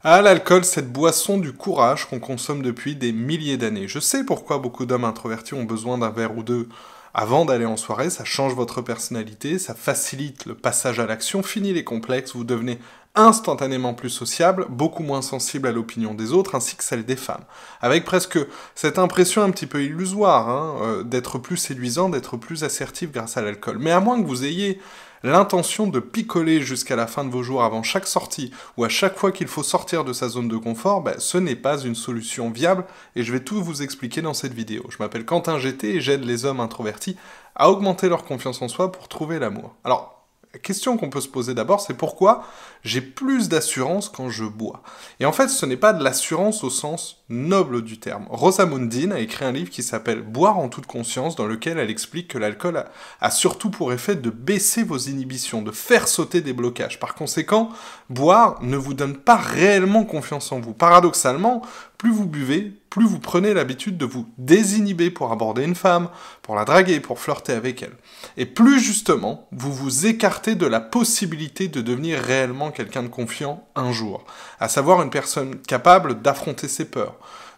Ah, l'alcool, cette boisson du courage qu'on consomme depuis des milliers d'années. Je sais pourquoi beaucoup d'hommes introvertis ont besoin d'un verre ou deux avant d'aller en soirée, ça change votre personnalité, ça facilite le passage à l'action, finit les complexes, vous devenez instantanément plus sociable, beaucoup moins sensible à l'opinion des autres ainsi que celle des femmes. Avec presque cette impression un petit peu illusoire d'être plus séduisant, d'être plus assertif grâce à l'alcool. Mais à moins que vous ayez l'intention de picoler jusqu'à la fin de vos jours avant chaque sortie, ou à chaque fois qu'il faut sortir de sa zone de confort, ce n'est pas une solution viable, et je vais tout vous expliquer dans cette vidéo. Je m'appelle Quentin GT et j'aide les hommes introvertis à augmenter leur confiance en soi pour trouver l'amour. Alors, la question qu'on peut se poser d'abord, c'est pourquoi j'ai plus d'assurance quand je bois. Et en fait, ce n'est pas de l'assurance au sens noble du terme. Rosamund Dean a écrit un livre qui s'appelle « Boire en toute conscience » dans lequel elle explique que l'alcool a surtout pour effet de baisser vos inhibitions, de faire sauter des blocages. Par conséquent, boire ne vous donne pas réellement confiance en vous. Paradoxalement, plus vous buvez, plus vous prenez l'habitude de vous désinhiber pour aborder une femme, pour la draguer, pour flirter avec elle. Et plus justement, vous vous écartez de la possibilité de devenir réellement quelqu'un de confiant un jour. À savoir une personne capable d'affronter ses peurs,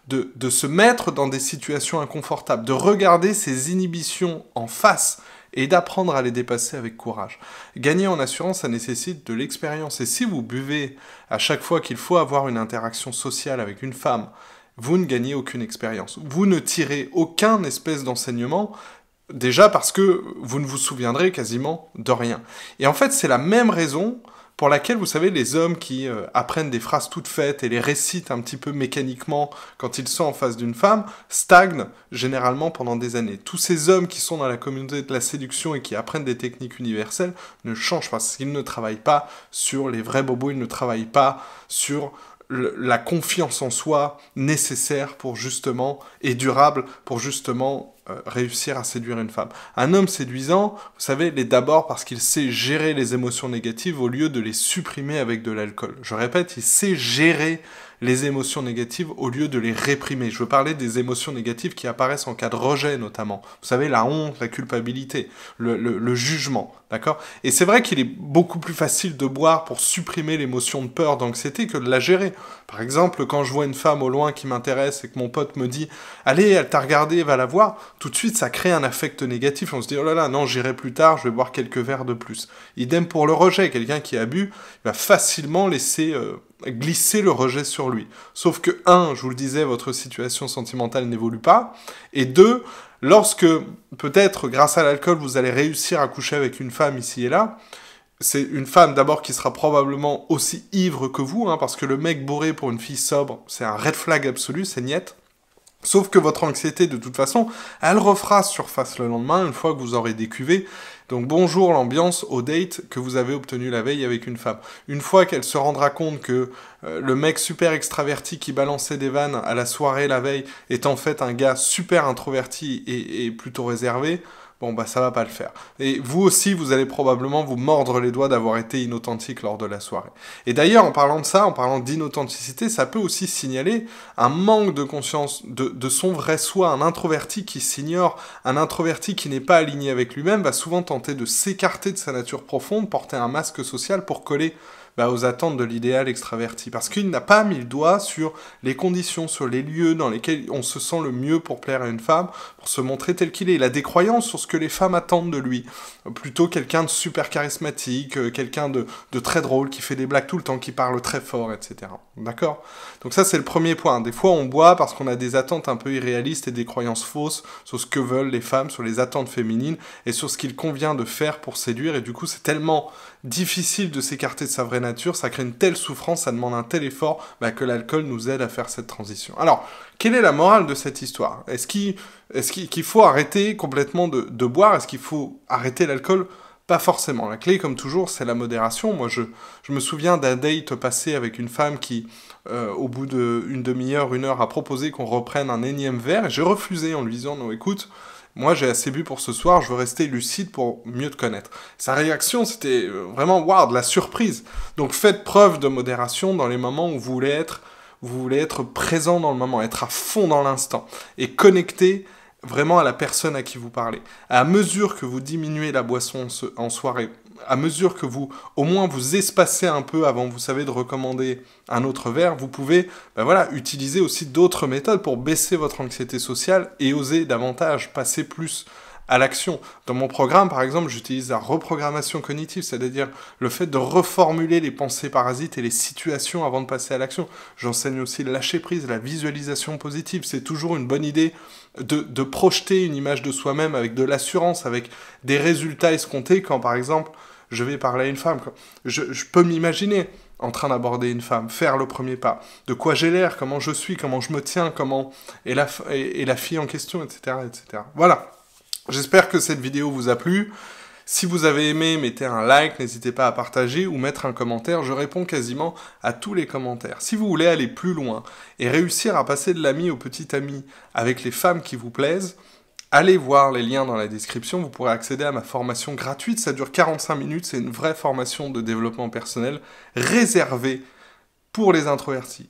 de se mettre dans des situations inconfortables, de regarder ses inhibitions en face et d'apprendre à les dépasser avec courage. Gagner en assurance, ça nécessite de l'expérience. Et si vous buvez à chaque fois qu'il faut avoir une interaction sociale avec une femme, vous ne gagnez aucune expérience. Vous ne tirez aucun espèce d'enseignement, déjà parce que vous ne vous souviendrez quasiment de rien. Et en fait, c'est la même raison pour laquelle, vous savez, les hommes qui apprennent des phrases toutes faites et les récitent un petit peu mécaniquement quand ils sont en face d'une femme, stagnent généralement pendant des années. Tous ces hommes qui sont dans la communauté de la séduction et qui apprennent des techniques universelles ne changent pas, parce qu'ils ne travaillent pas sur les vrais bobos, ils ne travaillent pas sur la confiance en soi nécessaire pour justement, et durable, pour justement réussir à séduire une femme. Un homme séduisant, vous savez, l'est d'abord parce qu'il sait gérer les émotions négatives au lieu de les supprimer avec de l'alcool. Je répète, il sait gérer les émotions négatives au lieu de les réprimer. Je veux parler des émotions négatives qui apparaissent en cas de rejet notamment. Vous savez, la honte, la culpabilité, le jugement, d'accord ? Et c'est vrai qu'il est beaucoup plus facile de boire pour supprimer l'émotion de peur, d'anxiété que de la gérer. Par exemple, quand je vois une femme au loin qui m'intéresse et que mon pote me dit « Allez, elle t'a regardé, va la voir », tout de suite ça crée un affect négatif. On se dit « Oh là là, non, j'irai plus tard, je vais boire quelques verres de plus ». Idem pour le rejet. Quelqu'un qui a bu va facilement laisser glisser le rejet sur lui. Sauf que, un, je vous le disais, votre situation sentimentale n'évolue pas, et deux, lorsque, peut-être, grâce à l'alcool, vous allez réussir à coucher avec une femme ici et là, c'est une femme d'abord qui sera probablement aussi ivre que vous, parce que le mec bourré pour une fille sobre, c'est un red flag absolu, c'est niette. Sauf que votre anxiété, de toute façon, elle refera surface le lendemain, une fois que vous aurez décuvé. Donc bonjour l'ambiance au date que vous avez obtenu la veille avec une femme. Une fois qu'elle se rendra compte que le mec super extraverti qui balançait des vannes à la soirée la veille est en fait un gars super introverti et plutôt réservé, bon ça va pas le faire. Et vous aussi, vous allez probablement vous mordre les doigts d'avoir été inauthentique lors de la soirée. Et d'ailleurs, en parlant de ça, en parlant d'inauthenticité, ça peut aussi signaler un manque de conscience de son vrai soi. Un introverti qui s'ignore, un introverti qui n'est pas aligné avec lui-même, va souvent tenter de s'écarter de sa nature profonde, porter un masque social pour coller aux attentes de l'idéal extraverti. Parce qu'il n'a pas mis le doigt sur les conditions, sur les lieux dans lesquels on se sent le mieux pour plaire à une femme, pour se montrer tel qu'il est. Il a des croyances sur ce que les femmes attendent de lui. Plutôt quelqu'un de super charismatique, quelqu'un de très drôle, qui fait des blagues tout le temps, qui parle très fort, etc. D'accord ? Donc ça, c'est le premier point. Des fois, on boit parce qu'on a des attentes un peu irréalistes et des croyances fausses sur ce que veulent les femmes, sur les attentes féminines et sur ce qu'il convient de faire pour séduire. Et du coup, c'est tellement difficile de s'écarter de sa vraie nature, ça crée une telle souffrance, ça demande un tel effort que l'alcool nous aide à faire cette transition. Alors, quelle est la morale de cette histoire ? Est-ce qu'il faut arrêter complètement de boire ? Est-ce qu'il faut arrêter l'alcool ? Pas forcément. La clé, comme toujours, c'est la modération. Moi, je me souviens d'un date passé avec une femme qui, au bout d'une demi-heure, une heure, a proposé qu'on reprenne un énième verre, et j'ai refusé en lui disant « Non, écoute, moi, j'ai assez bu pour ce soir, je veux rester lucide pour mieux te connaître. » Sa réaction, c'était vraiment, waouh, de la surprise. Donc, faites preuve de modération dans les moments où vous voulez être présent dans le moment, être à fond dans l'instant, et connecté vraiment à la personne à qui vous parlez. À mesure que vous diminuez la boisson en soirée, à mesure que vous, au moins vous espacez un peu avant, vous savez, de recommander un autre verre, vous pouvez, utiliser aussi d'autres méthodes pour baisser votre anxiété sociale et oser davantage, passer plus à l'action. Dans mon programme, par exemple, j'utilise la reprogrammation cognitive, c'est-à-dire le fait de reformuler les pensées parasites et les situations avant de passer à l'action. J'enseigne aussi le lâcher-prise, la visualisation positive. C'est toujours une bonne idée de projeter une image de soi-même avec de l'assurance, avec des résultats escomptés quand, par exemple, je vais parler à une femme. Je peux m'imaginer en train d'aborder une femme, faire le premier pas, de quoi j'ai l'air, comment je suis, comment je me tiens, comment est la fille en question, etc., etc. Voilà. J'espère que cette vidéo vous a plu. Si vous avez aimé, mettez un like, n'hésitez pas à partager ou mettre un commentaire. Je réponds quasiment à tous les commentaires. Si vous voulez aller plus loin et réussir à passer de l'ami au petit ami avec les femmes qui vous plaisent, allez voir les liens dans la description. Vous pourrez accéder à ma formation gratuite. Ça dure 45 minutes. C'est une vraie formation de développement personnel réservée pour les introvertis.